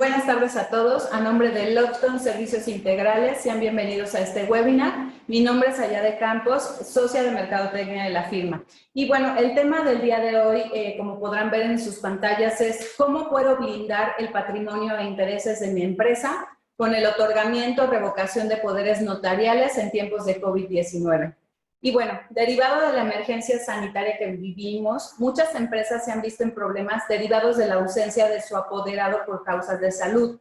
Buenas tardes a todos. A nombre de Lockton Servicios Integrales, sean bienvenidos a este webinar. Mi nombre es Ayade Campos, socia de Mercadotecnia de la firma. Y bueno, el tema del día de hoy, como podrán ver en sus pantallas, es cómo puedo blindar el patrimonio e intereses de mi empresa con el otorgamiento o revocación de poderes notariales en tiempos de COVID-19. Y bueno, derivado de la emergencia sanitaria que vivimos, muchas empresas se han visto en problemas derivados de la ausencia de su apoderado por causas de salud,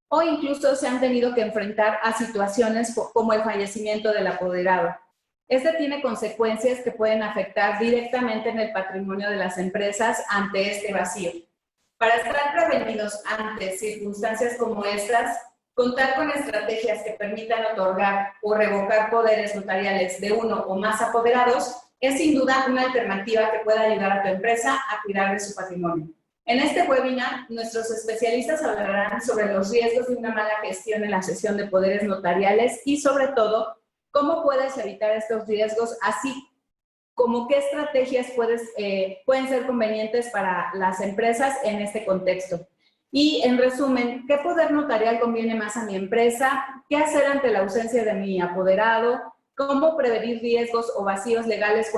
o incluso se han tenido que enfrentar a situaciones como el fallecimiento del apoderado. Este tiene consecuencias que pueden afectar directamente en el patrimonio de las empresas ante este vacío. Para estar prevenidos ante circunstancias como estas, contar con estrategias que permitan otorgar o revocar poderes notariales de uno o más apoderados es sin duda una alternativa que pueda ayudar a tu empresa a cuidar de su patrimonio. En este webinar, nuestros especialistas hablarán sobre los riesgos de una mala gestión en la cesión de poderes notariales y, sobre todo, cómo puedes evitar estos riesgos, así como qué estrategias pueden ser convenientes para las empresas en este contexto. Y, en resumen, ¿qué poder notarial conviene más a mi empresa? ¿Qué hacer ante la ausencia de mi apoderado? ¿Cómo prevenir riesgos o vacíos legales?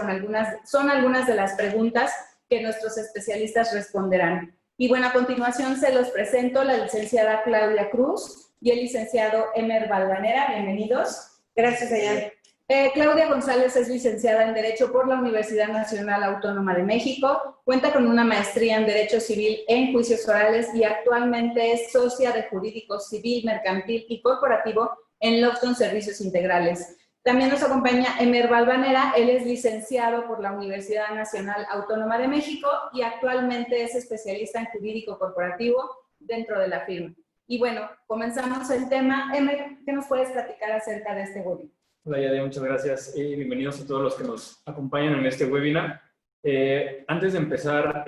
Son algunas de las preguntas que nuestros especialistas responderán. Y bueno, a continuación se los presento la licenciada Claudia Cruz y el licenciado Emer Valvanera. Bienvenidos. Gracias, Ayala. Claudia González es licenciada en Derecho por la Universidad Nacional Autónoma de México, cuenta con una maestría en Derecho Civil en Juicios Orales y actualmente es socia de Jurídico Civil, Mercantil y Corporativo en Lockton Servicios Integrales. También nos acompaña Emer Valvanera, él es licenciado por la Universidad Nacional Autónoma de México y actualmente es especialista en Jurídico Corporativo dentro de la firma. Y bueno, comenzamos el tema. Emer, ¿qué nos puedes platicar acerca de este webinar? Hola, Yade, muchas gracias y bienvenidos a todos los que nos acompañan en este webinar. Antes de empezar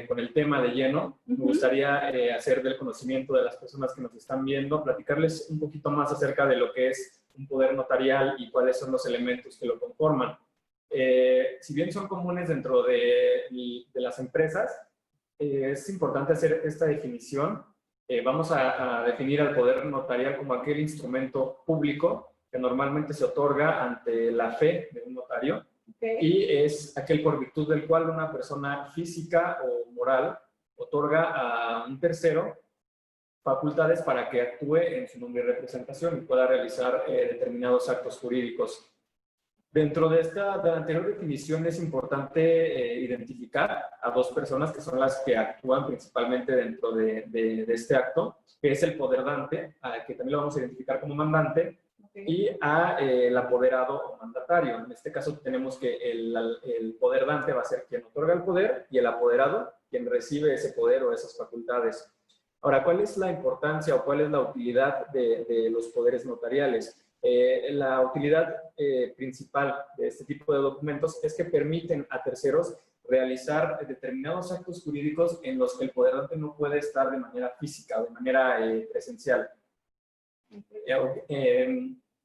con el tema de lleno, me gustaría hacer del conocimiento de las personas que nos están viendo, platicarles un poquito más acerca de lo que es un poder notarial y cuáles son los elementos que lo conforman. Si bien son comunes dentro de las empresas, es importante hacer esta definición. Vamos a definir al poder notarial como aquel instrumento público que normalmente se otorga ante la fe de un notario, y es aquel por virtud del cual una persona física o moral otorga a un tercero facultades para que actúe en su nombre y representación y pueda realizar determinados actos jurídicos. Dentro de la anterior definición es importante identificar a dos personas que son las que actúan principalmente dentro de este acto, que es el poder dante, que también lo vamos a identificar como mandante, y el apoderado o mandatario. En este caso tenemos que el poder dante va a ser quien otorga el poder y el apoderado quien recibe ese poder o esas facultades. Ahora, ¿cuál es la importancia o cuál es la utilidad de los poderes notariales? La utilidad principal de este tipo de documentos es que permiten a terceros realizar determinados actos jurídicos en los que el poder dante no puede estar de manera física o de manera presencial.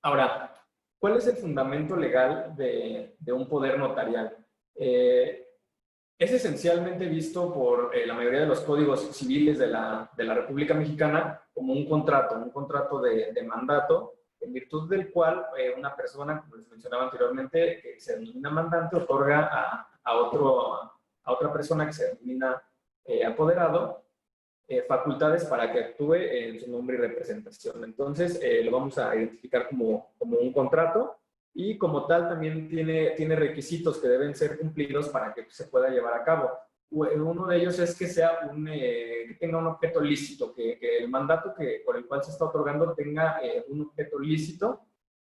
Ahora, ¿cuál es el fundamento legal de un poder notarial? Es esencialmente visto por la mayoría de los códigos civiles de la República Mexicana como un contrato de mandato, en virtud del cual una persona, como les mencionaba anteriormente, que se denomina mandante, otorga a otra persona que se denomina apoderado, facultades para que actúe en su nombre y representación. Entonces, lo vamos a identificar como un contrato y como tal también tiene requisitos que deben ser cumplidos para que se pueda llevar a cabo. Uno de ellos es que que tenga un objeto lícito, que el mandato por el cual se está otorgando tenga un objeto lícito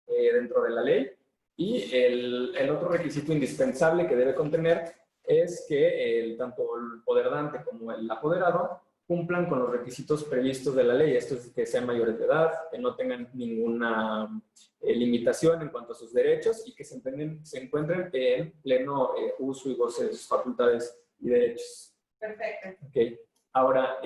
dentro de la ley. Y el otro requisito indispensable que debe contener es que tanto el poder dante como el apoderado cumplan con los requisitos previstos de la ley. Esto es que sean mayores de edad, que no tengan ninguna limitación en cuanto a sus derechos y que se encuentren en pleno uso y goce de sus facultades y derechos. Perfecto. Okay. Ahora,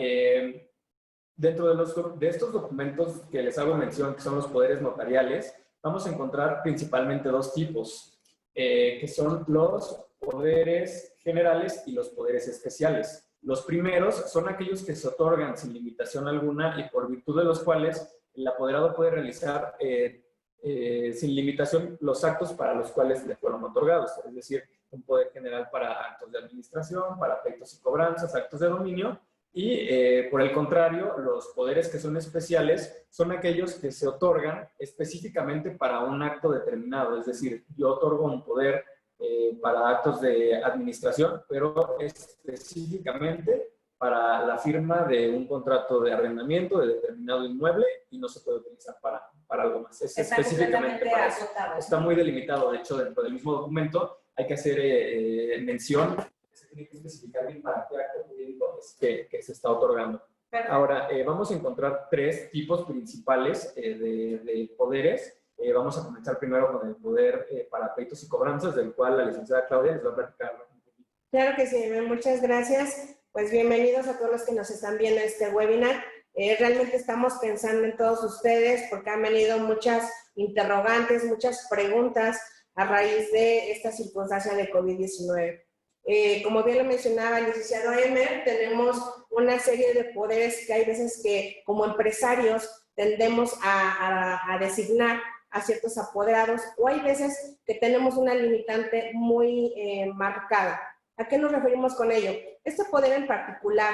dentro de estos documentos que les hago mención, que son los poderes notariales, vamos a encontrar principalmente dos tipos, que son los poderes generales y los poderes especiales. Los primeros son aquellos que se otorgan sin limitación alguna y por virtud de los cuales el apoderado puede realizar sin limitación los actos para los cuales le fueron otorgados, es decir, un poder general para actos de administración, para pleitos y cobranzas, actos de dominio, y por el contrario, los poderes que son especiales son aquellos que se otorgan específicamente para un acto determinado, es decir, yo otorgo un poder para actos de administración, pero específicamente para la firma de un contrato de arrendamiento de determinado inmueble y no se puede utilizar para algo más. Es Está específicamente para eso. acotado. Está muy delimitado, de hecho, dentro del mismo documento hay que hacer mención, se tiene que especificar bien para qué acto jurídico es que se está otorgando. Perfecto. Ahora, vamos a encontrar tres tipos principales de poderes. Vamos a comenzar primero con el poder para pleitos y cobranzas, del cual la licenciada Claudia les va a platicar un poquito. Claro que sí, muchas gracias. Pues bienvenidos a todos los que nos están viendo en este webinar. Realmente estamos pensando en todos ustedes porque han venido muchas interrogantes, muchas preguntas a raíz de esta circunstancia de COVID-19. Como bien lo mencionaba el licenciado Emer, tenemos una serie de poderes que hay veces que como empresarios tendemos a designar a ciertos apoderados, o hay veces que tenemos una limitante muy marcada. ¿A qué nos referimos con ello? Este poder en particular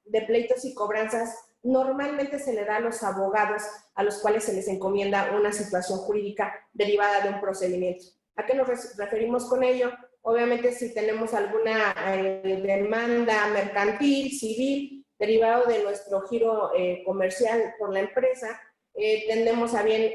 de pleitos y cobranzas normalmente se le da a los abogados a los cuales se les encomienda una situación jurídica derivada de un procedimiento. ¿A qué nos referimos con ello? Obviamente si tenemos alguna demanda mercantil, civil, derivado de nuestro giro comercial por la empresa, tendemos a bien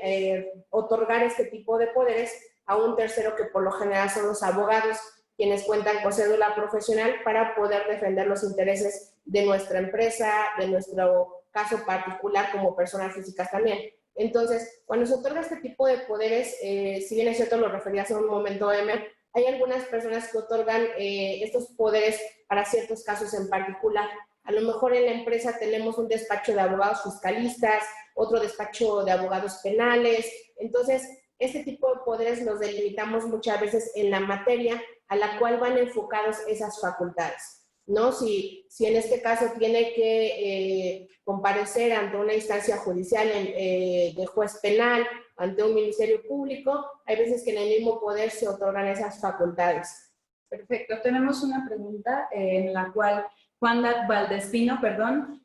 otorgar este tipo de poderes a un tercero que por lo general son los abogados, quienes cuentan con cédula profesional para poder defender los intereses de nuestra empresa, de nuestro caso particular como personas físicas también. Entonces, cuando se otorga este tipo de poderes, si bien es cierto, lo refería hace un momento, Emer, hay algunas personas que otorgan estos poderes para ciertos casos en particular. A lo mejor en la empresa tenemos un despacho de abogados fiscalistas, otro despacho de abogados penales. Entonces, este tipo de poderes los delimitamos muchas veces en la materia a la cual van enfocados esas facultades, ¿no? Si en este caso tiene que comparecer ante una instancia judicial de juez penal, ante un ministerio público, hay veces que en el mismo poder se otorgan esas facultades. Perfecto. Tenemos una pregunta en la cual Juan Valdespino,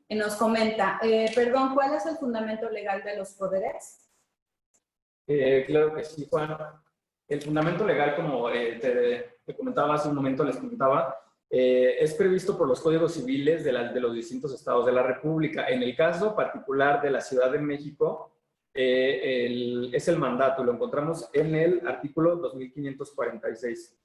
nos comenta, ¿cuál es el fundamento legal de los poderes? Claro que sí, Juan. El fundamento legal, como te comentaba hace un momento, les comentaba, es previsto por los códigos civiles de los distintos estados de la República. En el caso particular de la Ciudad de México, es el mandato, lo encontramos en el artículo 2546.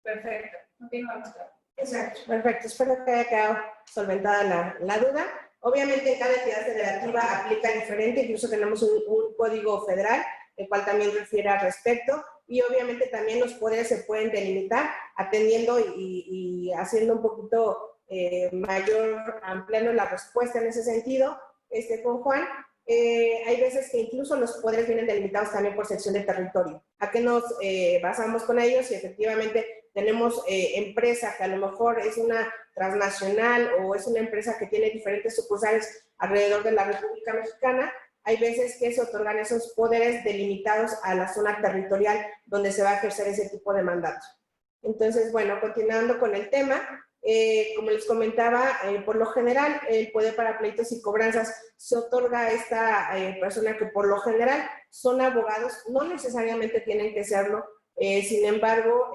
Perfecto. Continuamos. Exacto, perfecto. Espero que haya quedado solventada la duda. Obviamente, cada entidad federativa aplica diferente, incluso tenemos un código federal, el cual también refiere al respecto, y obviamente también los poderes se pueden delimitar atendiendo y haciendo un poquito mayor, ampliando la respuesta en ese sentido, con Juan. Hay veces que incluso los poderes vienen delimitados también por sección de territorio. ¿A qué nos basamos con ellos? Si efectivamente tenemos empresa que a lo mejor es una transnacional o es una empresa que tiene diferentes sucursales alrededor de la República Mexicana, hay veces que se otorgan esos poderes delimitados a la zona territorial donde se va a ejercer ese tipo de mandato. Entonces, bueno, continuando con el tema, como les comentaba, por lo general el poder para pleitos y cobranzas se otorga a esta persona que por lo general son abogados, no necesariamente tienen que serlo, sin embargo,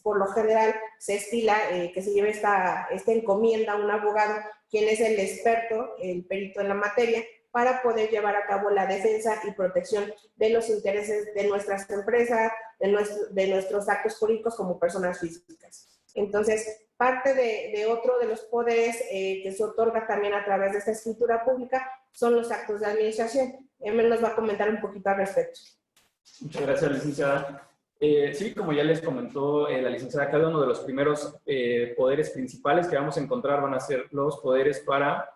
por lo general se estila que se lleve esta encomienda a un abogado, quien es el experto, el perito en la materia, para poder llevar a cabo la defensa y protección de los intereses de nuestras empresas, de nuestros actos jurídicos como personas físicas. Entonces, parte de otro de los poderes que se otorga también a través de esta escritura pública son los actos de administración. Emel nos va a comentar un poquito al respecto. Muchas gracias, licenciada. Sí, como ya les comentó la licenciada Claudia, uno de los primeros poderes principales que vamos a encontrar van a ser los poderes para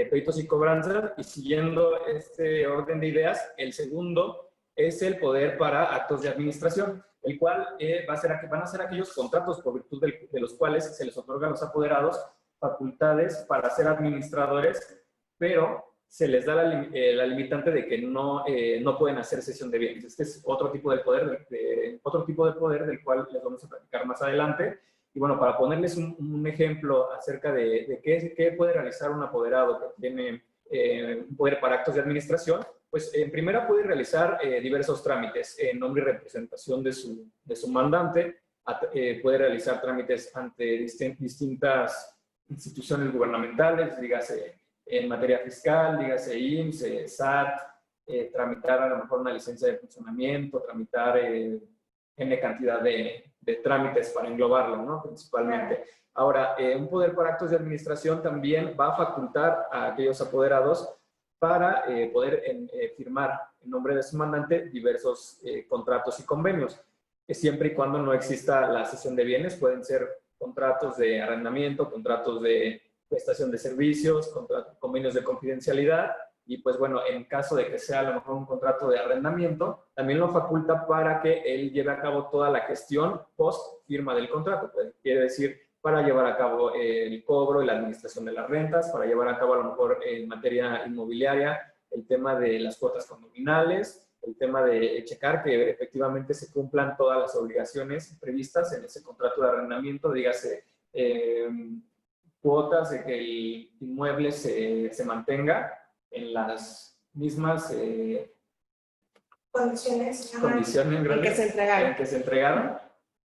pleitos y cobranzas, y siguiendo este orden de ideas, el segundo es el poder para actos de administración, el cual van a ser aquellos contratos por virtud de los cuales se les otorga a los apoderados facultades para ser administradores, pero se les da la limitante de que no pueden hacer cesión de bienes. Este es otro tipo de poder, del cual les vamos a platicar más adelante. Y bueno, para ponerles un ejemplo acerca de qué puede realizar un apoderado que tiene un poder para actos de administración, pues en primera puede realizar diversos trámites en nombre y representación de su mandante, puede realizar trámites ante distintas instituciones gubernamentales, dígase en materia fiscal, dígase IMSS, SAT, tramitar a lo mejor una licencia de funcionamiento, tramitar N cantidad de trámites para englobarlo, ¿no? Principalmente. Ahora, un poder para actos de administración también va a facultar a aquellos apoderados para poder firmar en nombre de su mandante diversos contratos y convenios, que siempre y cuando no exista la cesión de bienes, pueden ser contratos de arrendamiento, contratos de prestación de servicios, convenios de confidencialidad, y pues bueno, en caso de que sea a lo mejor un contrato de arrendamiento, también lo faculta para que él lleve a cabo toda la gestión post firma del contrato. Pues, quiere decir, para llevar a cabo el cobro y la administración de las rentas, para llevar a cabo a lo mejor en materia inmobiliaria el tema de las cuotas condominales, el tema de checar que efectivamente se cumplan todas las obligaciones previstas en ese contrato de arrendamiento, dígase cuotas de que el inmueble se mantenga en las mismas condiciones en que se entregaron.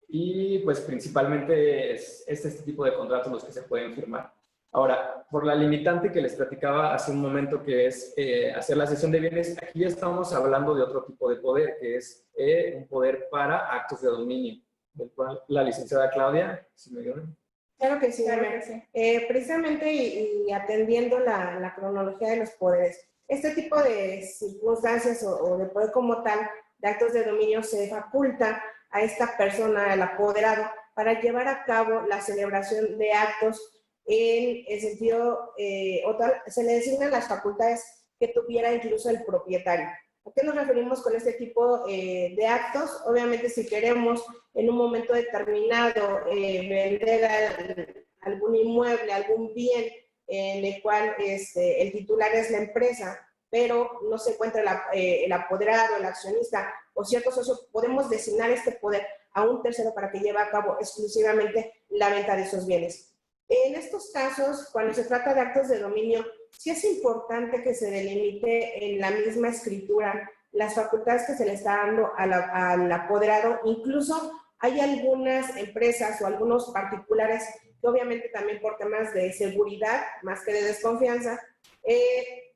Y pues principalmente es este tipo de contratos los que se pueden firmar. Ahora, por la limitante que les platicaba hace un momento, que es hacer la cesión de bienes, aquí ya estamos hablando de otro tipo de poder, que es un poder para actos de dominio, del cual la licenciada Claudia, si me ayudan. Claro que sí, precisamente y atendiendo la cronología de los poderes, este tipo de circunstancias o de poder como tal, de actos de dominio, se faculta a esta persona, al apoderado, para llevar a cabo la celebración de actos en el sentido, se le designan las facultades que tuviera incluso el propietario. ¿A qué nos referimos con este tipo de actos? Obviamente, si queremos en un momento determinado vender algún inmueble, algún bien en el cual el titular es la empresa, pero no se encuentra el apoderado, el accionista o cierto socio, podemos designar este poder a un tercero para que lleve a cabo exclusivamente la venta de esos bienes. En estos casos, cuando se trata de actos de dominio, sí es importante que se delimite en la misma escritura las facultades que se le está dando al apoderado. Incluso hay algunas empresas o algunos particulares que obviamente también por temas de seguridad, más que de desconfianza,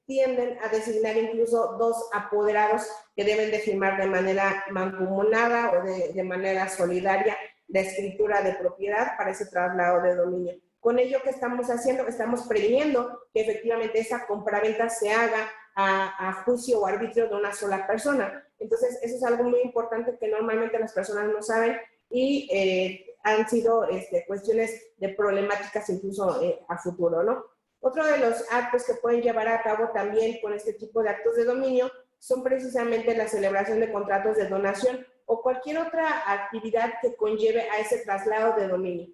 tienden a designar incluso dos apoderados que deben de firmar de manera mancomunada o de manera solidaria la escritura de propiedad para ese traslado de dominio. Con ello, ¿qué estamos haciendo? Estamos previniendo que efectivamente esa compraventa se haga a juicio o arbitrio de una sola persona. Entonces, eso es algo muy importante que normalmente las personas no saben y han sido cuestiones de problemáticas incluso a futuro, ¿no? Otro de los actos que pueden llevar a cabo también con este tipo de actos de dominio son precisamente la celebración de contratos de donación o cualquier otra actividad que conlleve a ese traslado de dominio.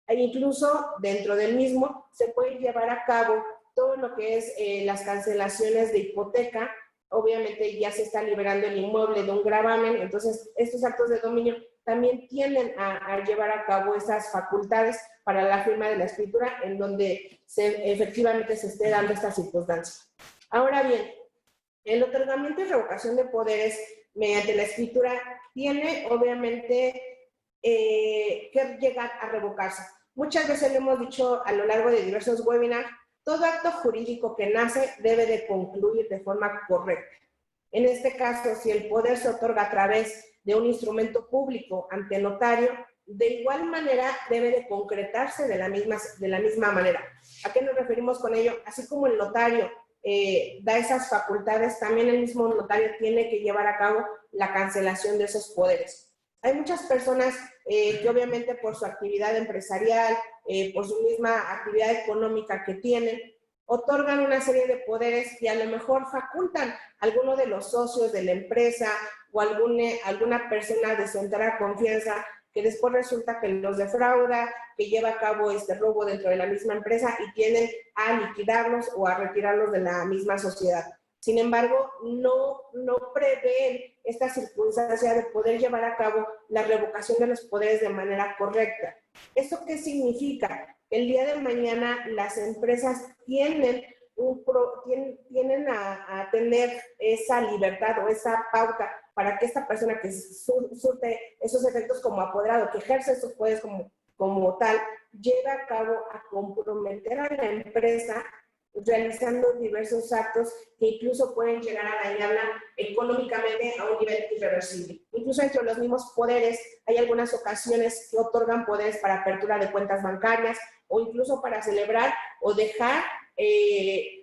E incluso dentro del mismo se puede llevar a cabo todo lo que es las cancelaciones de hipoteca. Obviamente ya se está liberando el inmueble de un gravamen, entonces estos actos de dominio también tienden a llevar a cabo esas facultades para la firma de la escritura en donde efectivamente se esté dando esta circunstancia. Ahora bien, el otorgamiento y revocación de poderes mediante la escritura tiene obviamente que llegar a revocarse. Muchas veces lo hemos dicho a lo largo de diversos webinars, todo acto jurídico que nace debe de concluir de forma correcta. En este caso, si el poder se otorga a través de un instrumento público ante notario, de igual manera debe de concretarse de la misma manera. ¿A qué nos referimos con ello? Así como el notario da esas facultades, también el mismo notario tiene que llevar a cabo la cancelación de esos poderes. Hay muchas personas que obviamente por su actividad empresarial, por su misma actividad económica que tienen, otorgan una serie de poderes y a lo mejor facultan a alguno de los socios de la empresa o alguna persona de su entera confianza que después resulta que los defrauda, que lleva a cabo este robo dentro de la misma empresa y tienden a liquidarlos o a retirarlos de la misma sociedad. Sin embargo, no prevén esta circunstancia de poder llevar a cabo la revocación de los poderes de manera correcta. ¿Esto qué significa? El día de mañana las empresas tienen a tener esa libertad o esa pauta para que esta persona que surte esos efectos como apoderado, que ejerce esos poderes como tal, lleve a cabo a comprometer a la empresa realizando diversos actos que incluso pueden llegar a dañarla económicamente a un nivel irreversible. Incluso entre los mismos poderes hay algunas ocasiones que otorgan poderes para apertura de cuentas bancarias o incluso para celebrar o dejar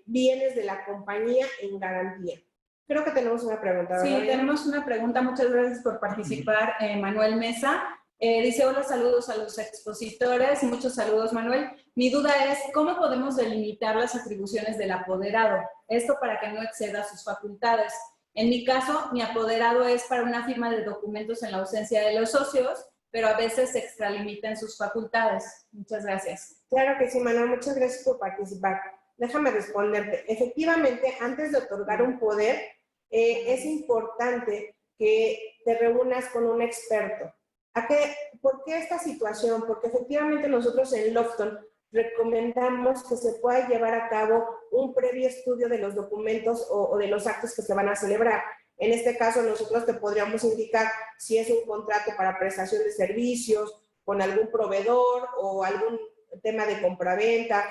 bienes de la compañía en garantía. Creo que tenemos una pregunta. Sí, tenemos una pregunta. Muchas gracias por participar, Manuel Mesa. Dice, hola, saludos a los expositores. Muchos saludos, Manuel. Mi duda es, ¿cómo podemos delimitar las atribuciones del apoderado? Esto para que no exceda sus facultades. En mi caso, mi apoderado es para una firma de documentos en la ausencia de los socios, pero a veces se extralimita en sus facultades. Muchas gracias. Claro que sí, Manuel. Muchas gracias por participar. Déjame responderte. Efectivamente, antes de otorgar un poder, es importante que te reúnas con un experto. ¿Por qué esta situación? Porque efectivamente nosotros en Lofton recomendamos que se pueda llevar a cabo un previo estudio de los documentos o de los actos que se van a celebrar. En este caso, nosotros te podríamos indicar si es un contrato para prestación de servicios con algún proveedor o algún tema de compraventa,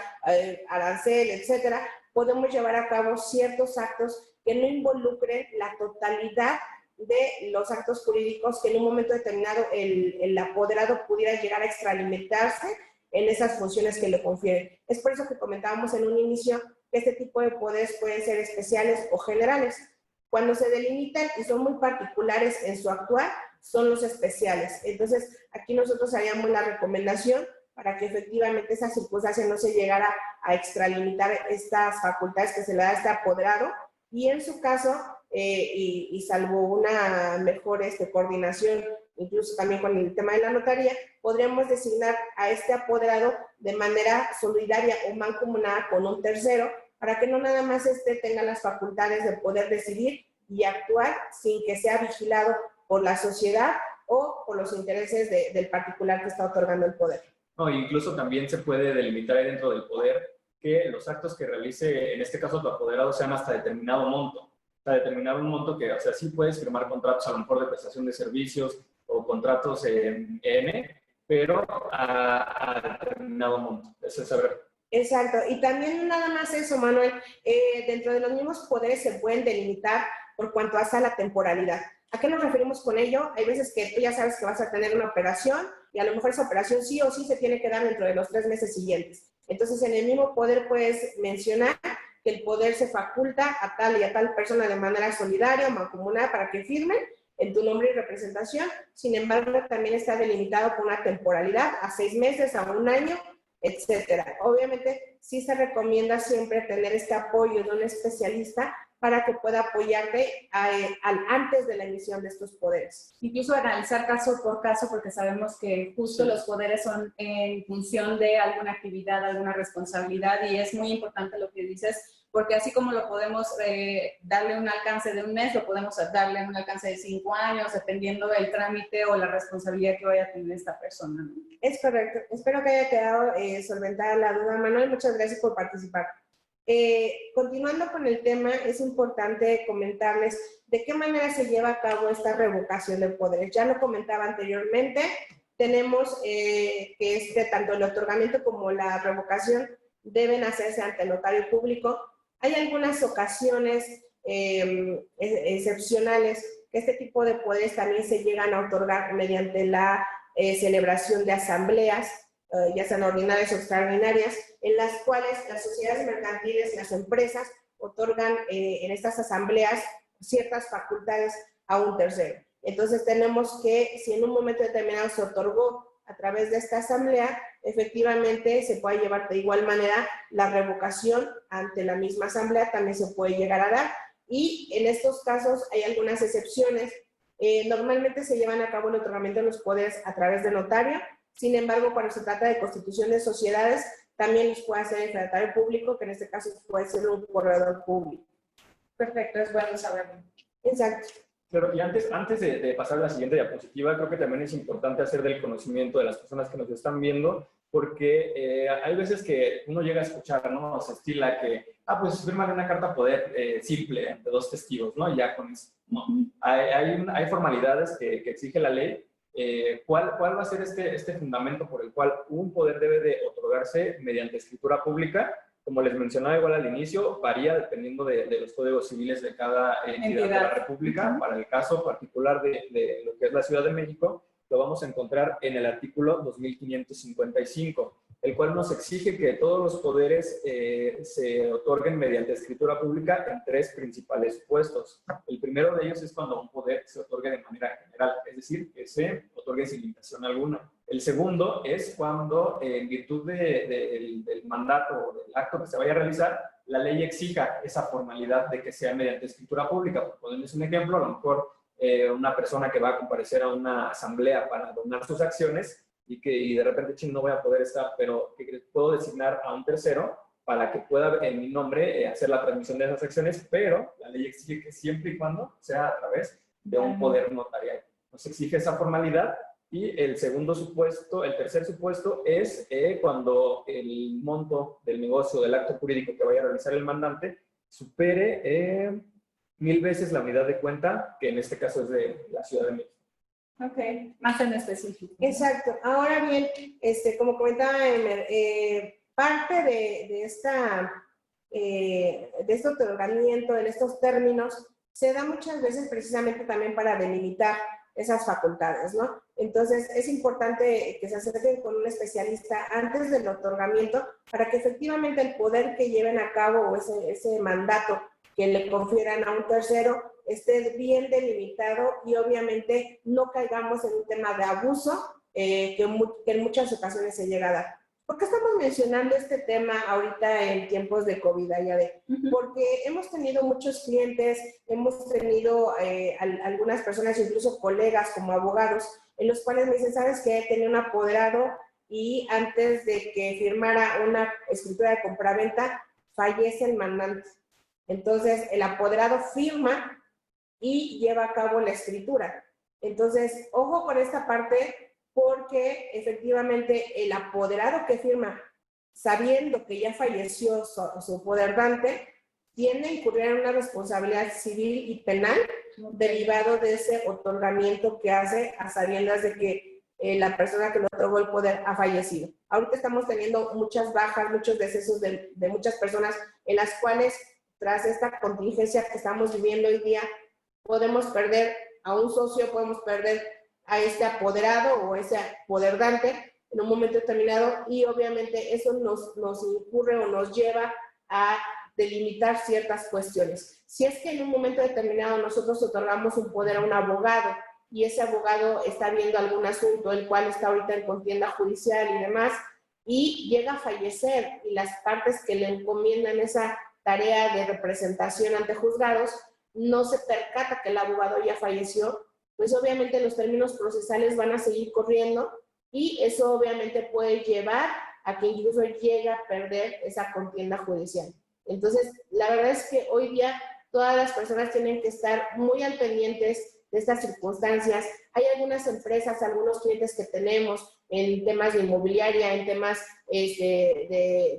arancel, etcétera. Podemos llevar a cabo ciertos actos que no involucren la totalidad de los actos jurídicos que en un momento determinado el apoderado pudiera llegar a extralimitarse en esas funciones que le confieren. Es por eso que comentábamos en un inicio que este tipo de poderes pueden ser especiales o generales. Cuando se delimitan y son muy particulares en su actuar, son los especiales. Entonces, aquí nosotros haríamos la recomendación para que efectivamente esa circunstancia no se llegara a extralimitar estas facultades que se le da a este apoderado, y en su caso, y salvo una mejor coordinación, incluso también con el tema de la notaría, podríamos designar a este apoderado de manera solidaria o mancomunada con un tercero, para que no nada más tenga las facultades de poder decidir y actuar sin que sea vigilado por la sociedad o por los intereses del particular que está otorgando el poder. No, incluso también se puede delimitar dentro del poder que los actos que realice, en este caso tu apoderado, sean hasta determinado monto. Hasta determinado monto que, o sea, sí puedes firmar contratos a lo mejor de prestación de servicios o contratos en N, pero a determinado monto. Eso es saber. Exacto. Y también nada más eso, Manuel, dentro de los mismos poderes se pueden delimitar por cuanto hace la temporalidad. ¿A qué nos referimos con ello? Hay veces que tú ya sabes que vas a tener una operación y a lo mejor esa operación sí o sí se tiene que dar dentro de los 3 meses siguientes. Entonces, en el mismo poder puedes mencionar que el poder se faculta a tal y a tal persona de manera solidaria o mancomunada para que firmen en tu nombre y representación. Sin embargo, también está delimitado por una temporalidad a 6 meses, a 1 año, etcétera. Obviamente, sí se recomienda siempre tener este apoyo de un especialista para que pueda apoyarte antes de la emisión de estos poderes. Incluso analizar caso por caso, porque sabemos que justo los poderes son en función de alguna actividad, alguna responsabilidad, y es muy importante lo que dices, porque así como lo podemos darle un alcance de 1 mes, lo podemos darle un alcance de 5 años, dependiendo del trámite o la responsabilidad que vaya a tener esta persona, ¿no? Es correcto. Espero que haya quedado solventada la duda, Manuel. Muchas gracias por participar. Continuando con el tema, es importante comentarles de qué manera se lleva a cabo esta revocación de poderes. Ya lo comentaba anteriormente, tenemos que tanto el otorgamiento como la revocación deben hacerse ante el notario público. Hay algunas ocasiones excepcionales que este tipo de poderes también se llegan a otorgar mediante la celebración de asambleas, ya sean ordinarias o extraordinarias, en las cuales las sociedades mercantiles, las empresas, otorgan en estas asambleas ciertas facultades a un tercero. Entonces tenemos que, si en un momento determinado se otorgó a través de esta asamblea, efectivamente se puede llevar de igual manera la revocación ante la misma asamblea, también se puede llegar a dar. Y en estos casos hay algunas excepciones Normalmente se llevan a cabo el otorgamiento de los poderes a través de notario. Sin embargo, cuando se trata de constitución de sociedades, también los puede hacer el fedatario público, que en este caso puede ser un corredor público. Perfecto, es bueno saberlo. Exacto. Pero y antes de pasar a la siguiente diapositiva, creo que también es importante hacer del conocimiento de las personas que nos están viendo, porque hay veces que uno llega a escuchar, ¿no? Se estila que, pues firman una carta poder simple ante dos testigos, ¿no? Y ya con eso, ¿no? Hay formalidades que exige la ley. ¿Cuál va a ser este fundamento por el cual un poder debe de otorgarse mediante escritura pública? Como les mencionaba igual al inicio, varía dependiendo de los códigos civiles de cada entidad de la República. Para el caso particular de lo que es la Ciudad de México, lo vamos a encontrar en el artículo 2555, el cual nos exige que todos los poderes se otorguen mediante escritura pública en tres principales supuestos. El primero de ellos es cuando un poder se otorgue de manera general, es decir, que se otorgue sin limitación alguna. El segundo es cuando, en virtud del mandato o del acto que se vaya a realizar, la ley exija esa formalidad de que sea mediante escritura pública. Por ponerles un ejemplo, a lo mejor una persona que va a comparecer a una asamblea para donar sus acciones y de repente no voy a poder estar, pero que puedo designar a un tercero para que pueda en mi nombre hacer la transmisión de esas acciones, pero la ley exige que siempre y cuando sea a través de un poder notarial. Nos exige esa formalidad. Y el tercer supuesto es cuando el monto del negocio, del acto jurídico que vaya a realizar el mandante, supere 1000 veces la unidad de cuenta, que en este caso es de la Ciudad de México. Ok, más en específico. Exacto. Ahora bien, como comentaba Emer, parte de este otorgamiento, en estos términos, se da muchas veces precisamente también para delimitar esas facultades, ¿no? Entonces, es importante que se acerquen con un especialista antes del otorgamiento para que efectivamente el poder que lleven a cabo o ese mandato que le confieran a un tercero esté bien delimitado y obviamente no caigamos en un tema de abuso que en muchas ocasiones se llega a dar. ¿Por qué estamos mencionando este tema ahorita en tiempos de COVID, Ayade? Porque hemos tenido muchos clientes, hemos tenido algunas personas, incluso colegas como abogados, en los cuales me dicen, ¿sabes qué? Tenía un apoderado y antes de que firmara una escritura de compraventa, fallece el mandante. Entonces, el apoderado firma y lleva a cabo la escritura. Entonces, ojo con esta parte, porque efectivamente el apoderado que firma, sabiendo que ya falleció su apoderante, tiene que incurrir en una responsabilidad civil y penal derivado de ese otorgamiento que hace a sabiendas de que la persona que le otorgó el poder ha fallecido. Ahorita estamos teniendo muchas bajas, muchos decesos de muchas personas en las cuales, tras esta contingencia que estamos viviendo hoy día, podemos perder a un socio, podemos perder a este apoderado o ese apoderdante en un momento determinado y obviamente eso nos incurre o nos lleva a delimitar ciertas cuestiones. Si es que en un momento determinado nosotros otorgamos un poder a un abogado y ese abogado está viendo algún asunto, el cual está ahorita en contienda judicial y demás, y llega a fallecer y las partes que le encomiendan esa tarea de representación ante juzgados no se percata que el abogado ya falleció, pues obviamente los términos procesales van a seguir corriendo y eso obviamente puede llevar a que incluso llegue a perder esa contienda judicial. Entonces, la verdad es que hoy día todas las personas tienen que estar muy al pendientes de estas circunstancias. Hay algunas empresas, algunos clientes que tenemos en temas de inmobiliaria, en temas de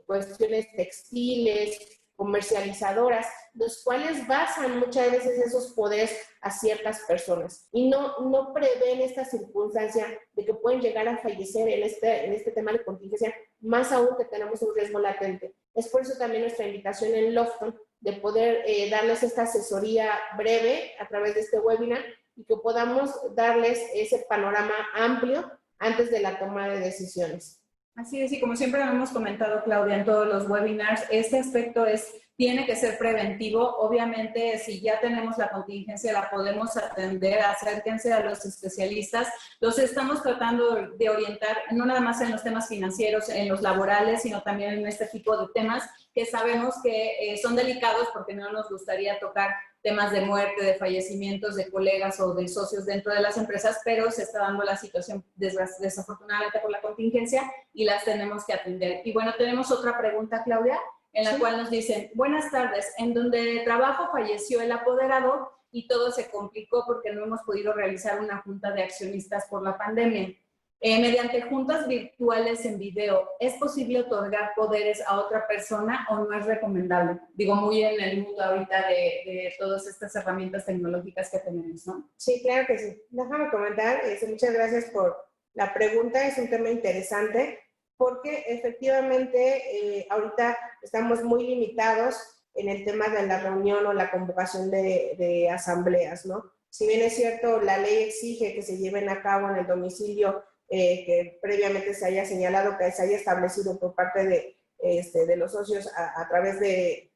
cuestiones textiles, comercializadoras, los cuales basan muchas veces esos poderes a ciertas personas y no prevén esta circunstancia de que pueden llegar a fallecer en este tema de contingencia, más aún que tenemos un riesgo latente. Es por eso también nuestra invitación en Lofton de poder darles esta asesoría breve a través de este webinar y que podamos darles ese panorama amplio antes de la toma de decisiones. Así es, y como siempre hemos comentado, Claudia, en todos los webinars, este aspecto tiene que ser preventivo. Obviamente, si ya tenemos la contingencia, la podemos atender, acérquense a los especialistas. Los estamos tratando de orientar, no nada más en los temas financieros, en los laborales, sino también en este tipo de temas que sabemos que son delicados porque no nos gustaría tocar temas de muerte, de fallecimientos de colegas o de socios dentro de las empresas, pero se está dando la situación desafortunadamente por la contingencia y las tenemos que atender. Y bueno, tenemos otra pregunta, Claudia, en la cual nos dicen, buenas tardes, en donde trabajo falleció el apoderado y todo se complicó porque no hemos podido realizar una junta de accionistas por la pandemia. Mediante juntas virtuales en video, ¿es posible otorgar poderes a otra persona o no es recomendable? Digo, muy en el mundo ahorita de todas estas herramientas tecnológicas que tenemos, ¿no? Sí, claro que sí. Déjame comentar, muchas gracias por la pregunta, es un tema interesante porque efectivamente ahorita estamos muy limitados en el tema de la reunión o la convocación de asambleas, ¿no? Si bien es cierto, la ley exige que se lleven a cabo en el domicilio que previamente se haya señalado, que se haya establecido por parte de los socios a través de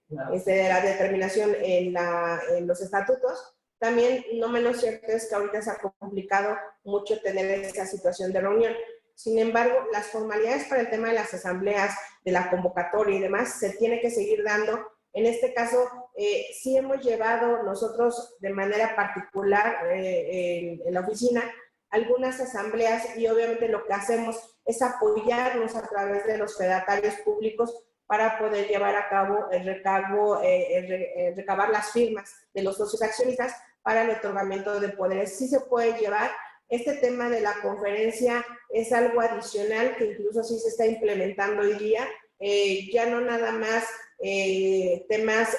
la determinación en los estatutos. También no menos cierto es que ahorita se ha complicado mucho tener esa situación de reunión. Sin embargo, las formalidades para el tema de las asambleas, de la convocatoria y demás, se tiene que seguir dando. En este caso, sí hemos llevado nosotros de manera particular en la oficina algunas asambleas y obviamente lo que hacemos es apoyarnos a través de los fedatarios públicos para poder llevar a cabo recabar las firmas de los socios accionistas para el otorgamiento de poderes. Sí se puede llevar. Este tema de la conferencia es algo adicional que incluso sí se está implementando hoy día. Ya no nada más temas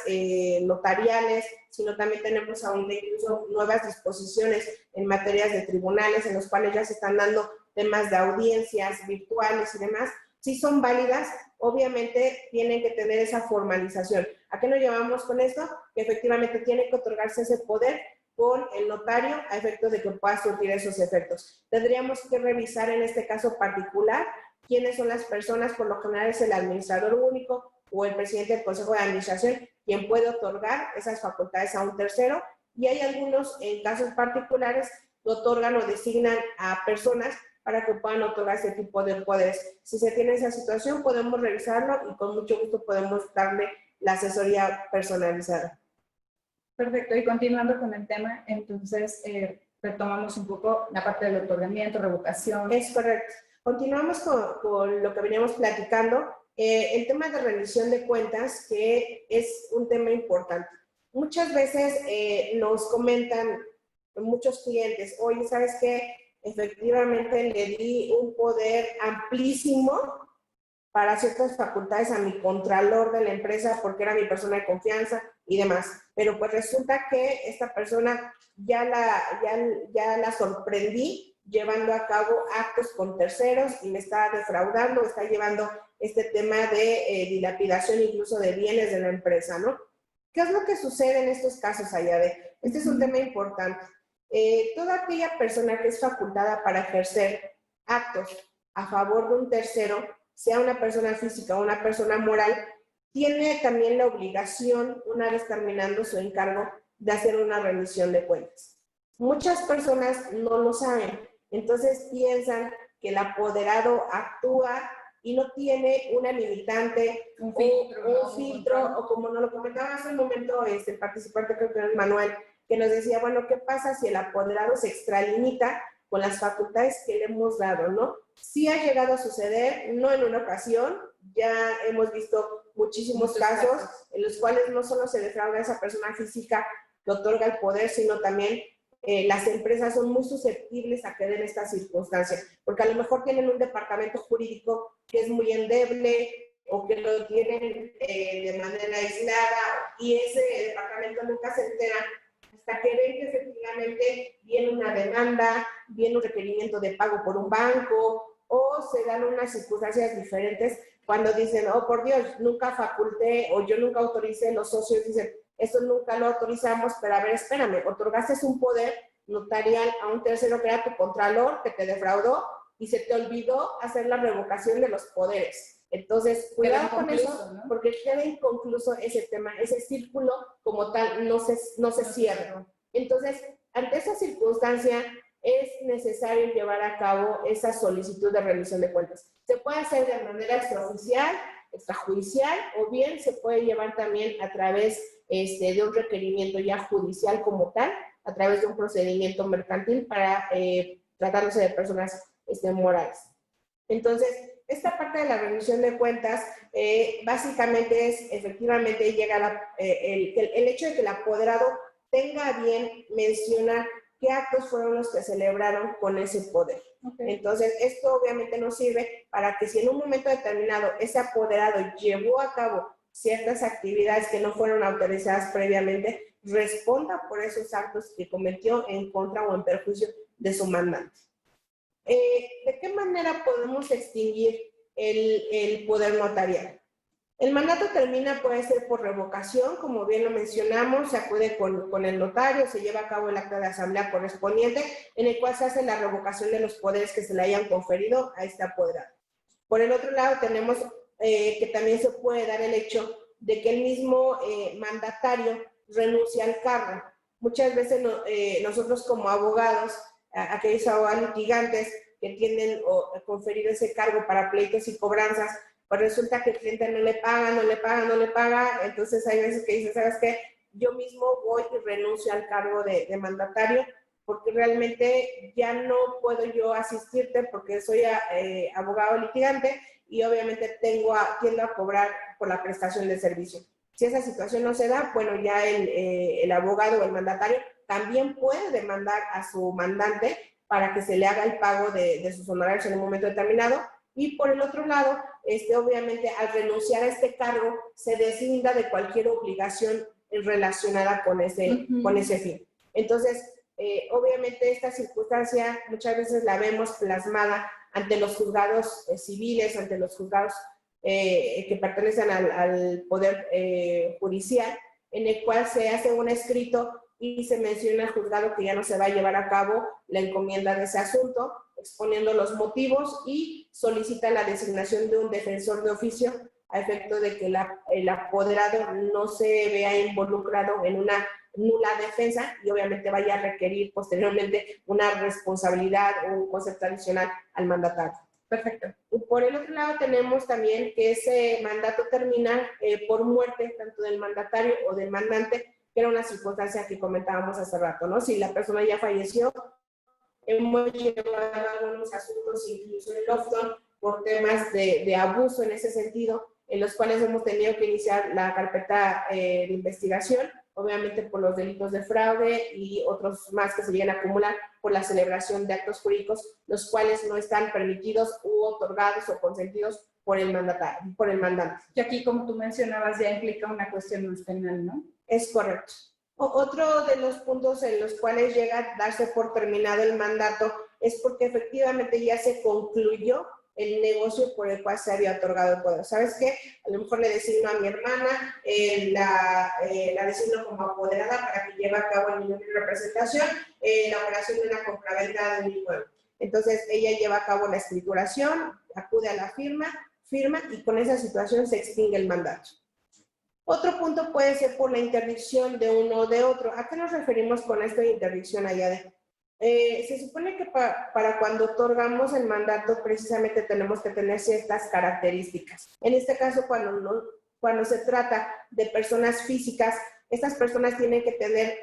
notariales, sino también tenemos aún incluso nuevas disposiciones en materias de tribunales, en los cuales ya se están dando temas de audiencias virtuales y demás. Sí son válidas, obviamente tienen que tener esa formalización. ¿A qué nos llevamos con esto? Que efectivamente tiene que otorgarse ese poder con el notario a efectos de que pueda surtir esos efectos. Tendríamos que revisar en este caso particular quiénes son las personas, por lo general es el administrador único o el presidente del Consejo de Administración quien puede otorgar esas facultades a un tercero, y hay algunos en casos particulares que otorgan o designan a personas para que puedan otorgar ese tipo de poderes. Si se tiene esa situación, podemos revisarlo y con mucho gusto podemos darle la asesoría personalizada. Perfecto, y continuando con el tema, entonces retomamos un poco la parte del otorgamiento, revocación. Es correcto. Continuamos con lo que veníamos platicando. El tema de rendición de cuentas, que es un tema importante. Muchas veces nos comentan muchos clientes, oye, ¿sabes qué? Efectivamente le di un poder amplísimo para ciertas facultades a mi contralor de la empresa porque era mi persona de confianza y demás. Pero pues resulta que esta persona ya la sorprendí llevando a cabo actos con terceros y me está defraudando, está llevando este tema de dilapidación incluso de bienes de la empresa, ¿no? ¿Qué es lo que sucede en estos casos, Ayade? Este es un tema importante. Toda aquella persona que es facultada para ejercer actos a favor de un tercero, sea una persona física o una persona moral, tiene también la obligación, una vez terminando su encargo, de hacer una rendición de cuentas. Muchas personas no lo saben, entonces piensan que el apoderado actúa y no tiene una limitante, un filtro, o como nos lo comentaba hace un momento el participante, creo que era Manuel, que nos decía, bueno, ¿qué pasa si el apoderado se extralimita con las facultades que le hemos dado, no? Sí ha llegado a suceder, no en una ocasión, ya hemos visto muchísimos casos en los cuales no solo se defrauda a esa persona física que otorga el poder, sino también las empresas son muy susceptibles a caer en esta circunstancia, porque a lo mejor tienen un departamento jurídico que es muy endeble o que lo tienen de manera aislada y ese departamento nunca se entera hasta que ven que efectivamente viene una demanda, viene un requerimiento de pago por un banco o se dan unas circunstancias diferentes cuando dicen, oh por Dios, nunca faculté o yo nunca autoricé, los socios dicen, esto nunca lo autorizamos, pero a ver, espérame, otorgaste un poder notarial a un tercero que era tu contralor, que te defraudó y se te olvidó hacer la revocación de los poderes. Entonces, cuidado con eso, ¿no? Porque queda inconcluso ese tema, ese círculo como tal no se cierra. Entonces, ante esa circunstancia, es necesario llevar a cabo esa solicitud de rendición de cuentas. Se puede hacer de manera extraoficial, extrajudicial o bien se puede llevar también a través de un requerimiento ya judicial como tal, a través de un procedimiento mercantil para tratándose de personas morales. Entonces, esta parte de la rendición de cuentas básicamente es, efectivamente, llega el hecho de que el apoderado tenga a bien mencionar qué actos fueron los que celebraron con ese poder. Okay. Entonces, esto obviamente nos sirve para que si en un momento determinado ese apoderado llevó a cabo ciertas actividades que no fueron autorizadas previamente, responda por esos actos que cometió en contra o en perjuicio de su mandante. ¿De qué manera podemos extinguir el poder notarial? El mandato termina, puede ser por revocación, como bien lo mencionamos, se acude con el notario, se lleva a cabo el acta de asamblea correspondiente, en el cual se hace la revocación de los poderes que se le hayan conferido a este apoderado. Por el otro lado, tenemos que también se puede dar el hecho de que el mismo mandatario renuncia al cargo. Muchas veces nosotros como abogados, aquellos abogados litigantes que tienen conferido ese cargo para pleitos y cobranzas, pues resulta que el cliente no le paga, entonces hay veces que dice, ¿sabes qué? Yo mismo voy y renuncio al cargo de mandatario, porque realmente ya no puedo yo asistirte porque soy abogado litigante y obviamente tiendo a cobrar por la prestación de servicio. Si esa situación no se da, bueno, ya el abogado o el mandatario también puede demandar a su mandante para que se le haga el pago de sus honorarios en un momento determinado. Y por el otro lado, obviamente al renunciar a este cargo, se deslinda de cualquier obligación relacionada con ese fin. Entonces, obviamente esta circunstancia muchas veces la vemos plasmada ante los juzgados civiles, ante los juzgados que pertenecen al poder judicial, en el cual se hace un escrito y se menciona al juzgado que ya no se va a llevar a cabo la encomienda de ese asunto, exponiendo los motivos y solicita la designación de un defensor de oficio a efecto de que el apoderado no se vea involucrado en una nula defensa y obviamente vaya a requerir posteriormente una responsabilidad o un concepto adicional al mandatario. Perfecto. Y por el otro lado tenemos también que ese mandato termina por muerte tanto del mandatario o del mandante, que era una circunstancia que comentábamos hace rato, ¿no? Si la persona ya falleció, hemos llevado algunos asuntos, incluso en Lofton, por temas de abuso en ese sentido, en los cuales hemos tenido que iniciar la carpeta de investigación, obviamente por los delitos de fraude y otros más que se llegan a acumular por la celebración de actos jurídicos, los cuales no están permitidos u otorgados o consentidos por el mandatario, por el mandante. Y aquí, como tú mencionabas, ya implica una cuestión más penal, ¿no? Es correcto. Otro de los puntos en los cuales llega a darse por terminado el mandato es porque efectivamente ya se concluyó el negocio por el cual se había otorgado el poder. ¿Sabes qué? A lo mejor le designo a mi hermana, la designo como apoderada para que lleve a cabo en mi representación la operación de una compraventa de un inmueble. Entonces, ella lleva a cabo la escrituración, acude a la firma y con esa situación se extingue el mandato. Otro punto puede ser por la interdicción de uno o de otro. ¿A qué nos referimos con esta interdicción, Ayade? Se supone que para cuando otorgamos el mandato precisamente tenemos que tener ciertas características. En este caso, cuando se trata de personas físicas, estas personas tienen que tener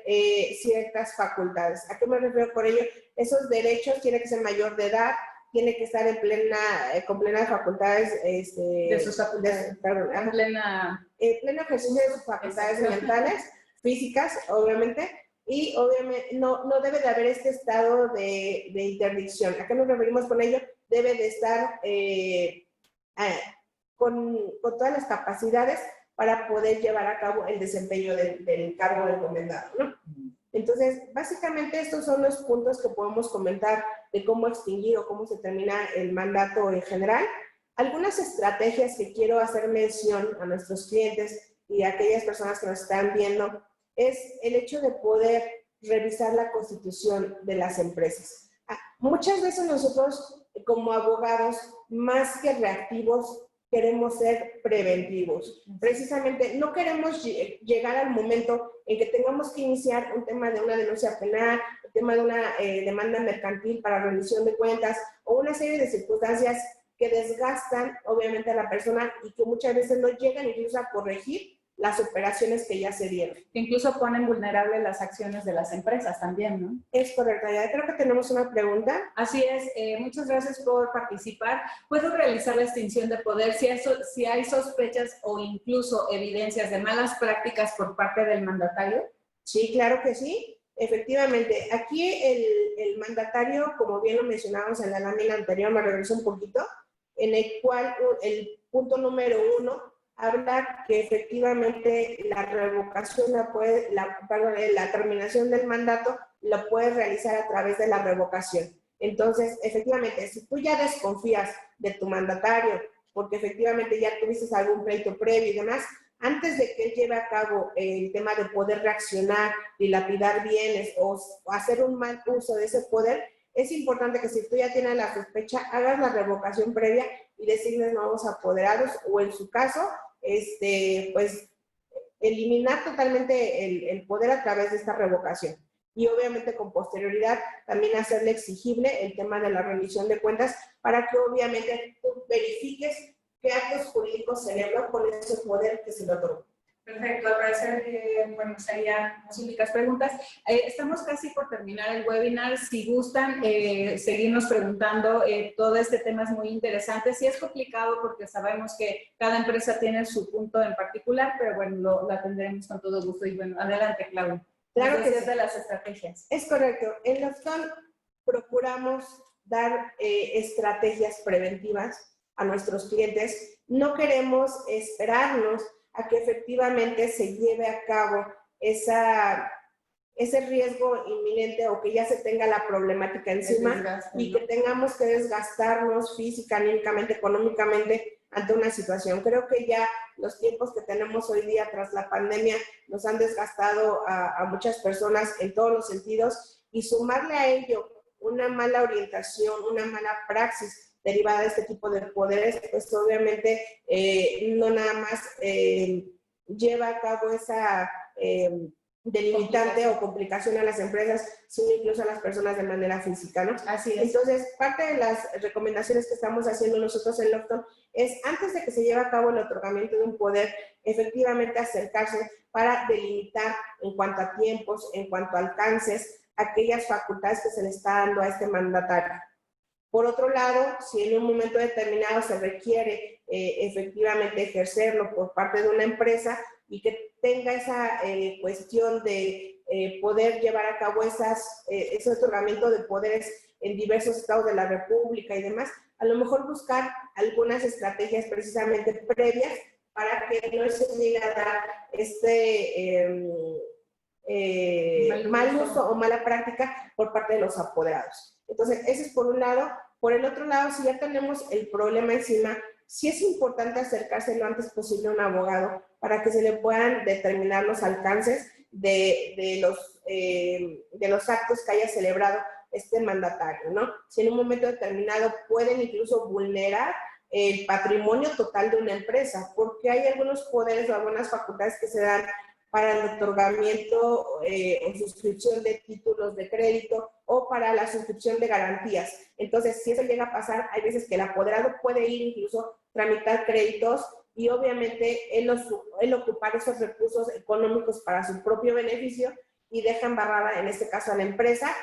ciertas facultades. ¿A qué me refiero por ello? Esos derechos tienen que ser mayor de edad, tiene que estar con plenas facultades de sus facultades, pleno ejercicio de sus facultades mentales, físicas, obviamente, y obviamente no debe de haber este estado de interdicción. ¿A qué nos referimos con ello? Debe de estar con todas las capacidades para poder llevar a cabo el desempeño del cargo del encomendado, ¿no? Entonces, básicamente estos son los puntos que podemos comentar de cómo extinguir o cómo se termina el mandato en general. Algunas estrategias que quiero hacer mención a nuestros clientes y a aquellas personas que nos están viendo es el hecho de poder revisar la constitución de las empresas. Muchas veces nosotros como abogados, más que reactivos, queremos ser preventivos. Precisamente no queremos llegar al momento en que tengamos que iniciar un tema de una denuncia penal, un tema de una demanda mercantil para rendición de cuentas o una serie de circunstancias que desgastan obviamente a la persona y que muchas veces no llegan incluso a corregir las operaciones que ya se dieron. Que incluso ponen vulnerables las acciones de las empresas también, ¿no? Es correcto. Ya creo que tenemos una pregunta. Así es, muchas gracias por participar. ¿Puedo realizar la extinción de poder si hay sospechas o incluso evidencias de malas prácticas por parte del mandatario? Sí, claro que sí. Efectivamente, aquí el mandatario, como bien lo mencionábamos en la lámina anterior, me regreso un poquito, en el cual el punto número 1 habla que efectivamente la revocación la terminación del mandato lo puedes realizar a través de la revocación. Entonces, efectivamente, si tú ya desconfías de tu mandatario, porque efectivamente ya tuviste algún pleito previo y demás, antes de que él lleve a cabo el tema de poder reaccionar, dilapidar bienes o hacer un mal uso de ese poder, es importante que si tú ya tienes la sospecha, hagas la revocación previa y designes nuevos apoderados o en su caso, pues eliminar totalmente el poder a través de esta revocación. Y obviamente con posterioridad también hacerle exigible el tema de la rendición de cuentas para que obviamente tú verifiques qué actos jurídicos celebró con ese poder que se le otorgó. Perfecto, al parecer, bueno, serían las únicas preguntas. Estamos casi por terminar el webinar. Si gustan seguirnos preguntando, todo este tema es muy interesante. Sí es complicado porque sabemos que cada empresa tiene su punto en particular, pero bueno, lo atenderemos con todo gusto. Y bueno, adelante, Claudia. Claro que es de las estrategias. Es correcto. En Lofton procuramos dar estrategias preventivas a nuestros clientes. No queremos esperarnos a que efectivamente se lleve a cabo ese riesgo inminente o que ya se tenga la problemática encima y que tengamos que desgastarnos física, anímicamente, económicamente ante una situación. Creo que ya los tiempos que tenemos hoy día tras la pandemia nos han desgastado a muchas personas en todos los sentidos y sumarle a ello una mala orientación, una mala praxis derivada de este tipo de poderes, pues obviamente no nada más lleva a cabo esa delimitante o complicación a las empresas, sino incluso a las personas de manera física, ¿no? Así es. Entonces, parte de las recomendaciones que estamos haciendo nosotros en Lofton es, antes de que se lleve a cabo el otorgamiento de un poder, efectivamente acercarse para delimitar en cuanto a tiempos, en cuanto a alcances, aquellas facultades que se le está dando a este mandatario. Por otro lado, si en un momento determinado se requiere efectivamente ejercerlo por parte de una empresa y que tenga esa cuestión de poder llevar a cabo ese otorgamiento de poderes en diversos estados de la República y demás, a lo mejor buscar algunas estrategias precisamente previas para que no se llegue a dar mal uso o mala práctica por parte de los apoderados. Entonces, ese es por un lado. Por el otro lado, si ya tenemos el problema encima, sí es importante acercarse lo antes posible a un abogado para que se le puedan determinar los alcances de los actos que haya celebrado este mandatario, ¿no? Si en un momento determinado pueden incluso vulnerar el patrimonio total de una empresa, porque hay algunos poderes o algunas facultades que se dan para el otorgamiento o suscripción de títulos de crédito o para la suscripción de garantías. Entonces, si eso llega a pasar, hay veces que el apoderado puede ir incluso tramitar créditos y obviamente él ocupar esos recursos económicos para su propio beneficio y deja embarrada, en este caso, a la empresa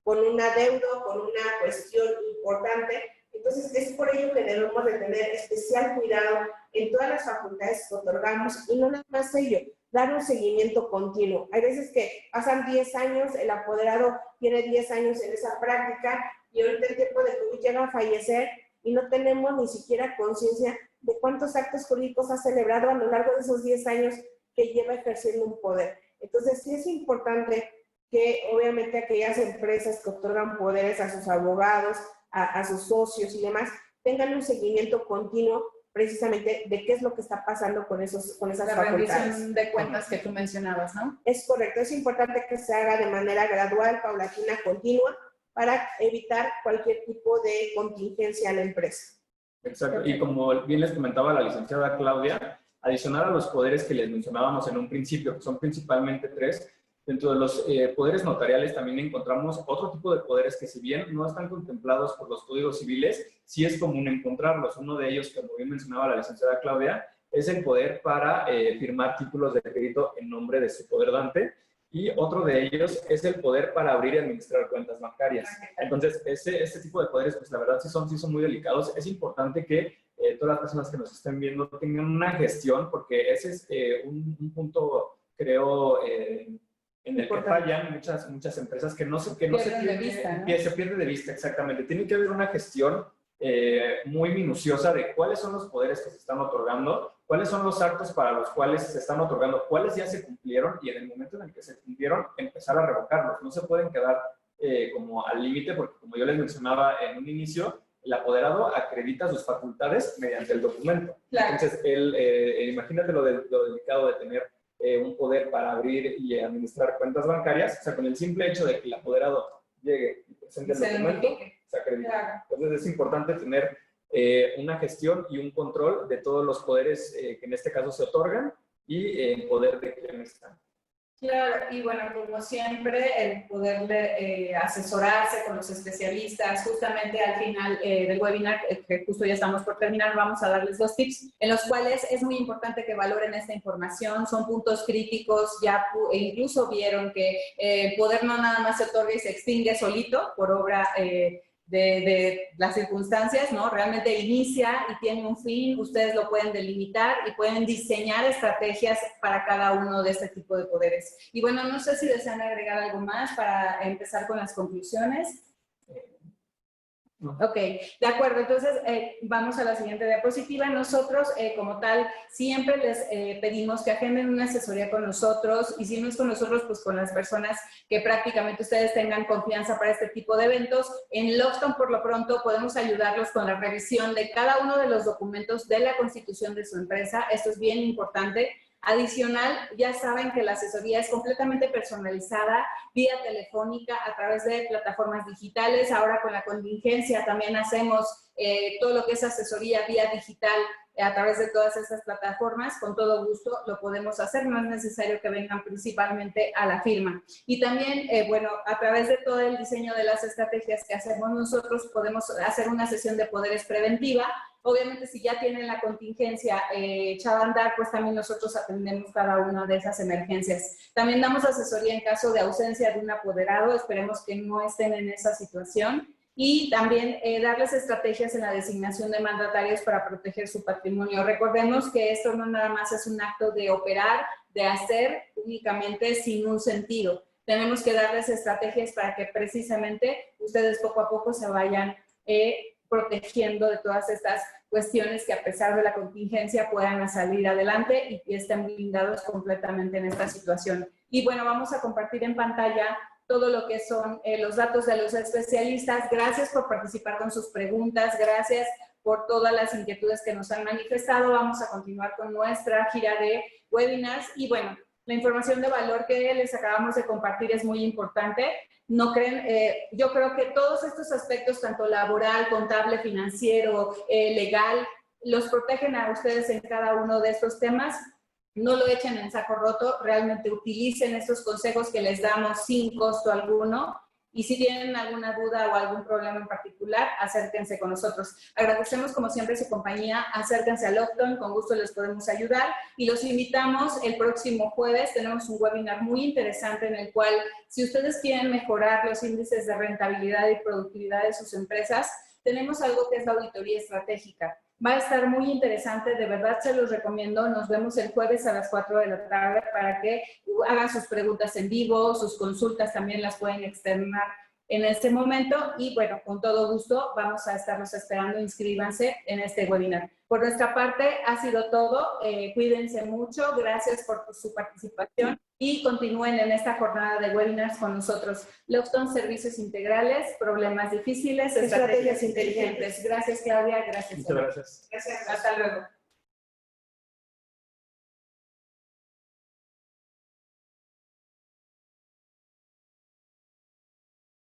con un adeudo, con una cuestión importante. Entonces, es por ello que debemos de tener especial cuidado en todas las facultades que otorgamos y no nada más ello, dar un seguimiento continuo. Hay veces que pasan 10 años, el apoderado tiene 10 años en esa práctica y ahorita el tiempo de COVID llega a fallecer y no tenemos ni siquiera conciencia de cuántos actos jurídicos ha celebrado a lo largo de esos 10 años que lleva ejerciendo un poder. Entonces, sí es importante que obviamente aquellas empresas que otorgan poderes a sus abogados, a sus socios y demás, tengan un seguimiento continuo precisamente de qué es lo que está pasando con esas facultades. La rendición de cuentas que tú mencionabas, ¿no? Es correcto, es importante que se haga de manera gradual, paulatina, continua, para evitar cualquier tipo de contingencia a la empresa. Exacto, y como bien les comentaba la licenciada Claudia, adicional a los poderes que les mencionábamos en un principio, que son principalmente 3, Dentro de los poderes notariales también encontramos otro tipo de poderes que, si bien no están contemplados por los códigos civiles, sí es común encontrarlos. Uno de ellos, como bien mencionaba la licenciada Claudia, es el poder para firmar títulos de crédito en nombre de su poder dante, y otro de ellos es el poder para abrir y administrar cuentas bancarias. Entonces, este tipo de poderes, pues la verdad sí son muy delicados. Es importante que todas las personas que nos estén viendo tengan una gestión, porque ese es un punto, creo, en el que fallan muchas empresas que se pierde de vista, exactamente. Tiene que haber una gestión muy minuciosa de cuáles son los poderes que se están otorgando, cuáles son los actos para los cuales se están otorgando, cuáles ya se cumplieron, y en el momento en el que se cumplieron, empezar a revocarlos. No se pueden quedar como al límite, porque como yo les mencionaba en un inicio, el apoderado acredita sus facultades mediante el documento. Claro. Entonces, imagínate lo delicado de tener un poder para abrir y administrar cuentas bancarias. O sea, con el simple hecho de que el apoderado llegue y presente el documento, se acredita. Claro. Entonces, es importante tener una gestión y un control de todos los poderes que en este caso se otorgan y el poder de quienes están. Claro, y bueno, como siempre, el poder asesorarse con los especialistas. Justamente al final del webinar, que justo ya estamos por terminar, vamos a darles 2 tips en los cuales es muy importante que valoren esta información. Son puntos críticos, e incluso vieron que el poder no nada más se otorga y se extingue solito por obra de las circunstancias, ¿no? Realmente inicia y tiene un fin. Ustedes lo pueden delimitar y pueden diseñar estrategias para cada uno de este tipo de poderes. Y bueno, no sé si desean agregar algo más para empezar con las conclusiones. No. Ok, de acuerdo. Entonces, vamos a la siguiente diapositiva. Nosotros, como tal, siempre les pedimos que agenden una asesoría con nosotros, y si no es con nosotros, pues con las personas que prácticamente ustedes tengan confianza para este tipo de eventos. En Lockstone, por lo pronto, podemos ayudarlos con la revisión de cada uno de los documentos de la constitución de su empresa. Esto es bien importante. Adicional, ya saben que la asesoría es completamente personalizada, vía telefónica, a través de plataformas digitales. Ahora con la contingencia también hacemos todo lo que es asesoría vía digital a través de todas estas plataformas. Con todo gusto lo podemos hacer, no es necesario que vengan principalmente a la firma. Y también, bueno, a través de todo el diseño de las estrategias que hacemos nosotros, podemos hacer una sesión de poderes preventiva. Obviamente, si ya tienen la contingencia echada a andar, pues también nosotros atendemos cada una de esas emergencias. También damos asesoría en caso de ausencia de un apoderado. Esperemos que no estén en esa situación. Y también darles estrategias en la designación de mandatarios para proteger su patrimonio. Recordemos que esto no nada más es un acto de operar, de hacer únicamente sin un sentido. Tenemos que darles estrategias para que precisamente ustedes poco a poco se vayan protegiendo de todas estas cuestiones que, a pesar de la contingencia, puedan salir adelante y que estén blindados completamente en esta situación. Y bueno, vamos a compartir en pantalla todo lo que son los datos de los especialistas. Gracias por participar con sus preguntas, gracias por todas las inquietudes que nos han manifestado. Vamos a continuar con nuestra gira de webinars. Y bueno, la información de valor que les acabamos de compartir es muy importante. ¿No creen? Yo creo que todos estos aspectos, tanto laboral, contable, financiero, legal, los protegen a ustedes en cada uno de estos temas. No lo echen en saco roto, realmente utilicen estos consejos que les damos sin costo alguno. Y si tienen alguna duda o algún problema en particular, acérquense con nosotros. Agradecemos como siempre su compañía, acérquense a Lockstone, con gusto les podemos ayudar. Y los invitamos el próximo jueves, tenemos un webinar muy interesante en el cual, si ustedes quieren mejorar los índices de rentabilidad y productividad de sus empresas, tenemos algo que es la auditoría estratégica. Va a estar muy interesante, de verdad se los recomiendo. Nos vemos el jueves a las 4 de la tarde para que hagan sus preguntas en vivo, sus consultas también las pueden externar en este momento. Y bueno, con todo gusto vamos a estarlos esperando. Inscríbanse en este webinar. Por nuestra parte ha sido todo. Cuídense mucho. Gracias por su participación y continúen en esta jornada de webinars con nosotros. Lockstone, servicios integrales, problemas difíciles, estrategias inteligentes. Gracias, Claudia. Gracias. Muchas gracias. Gracias. Hasta luego.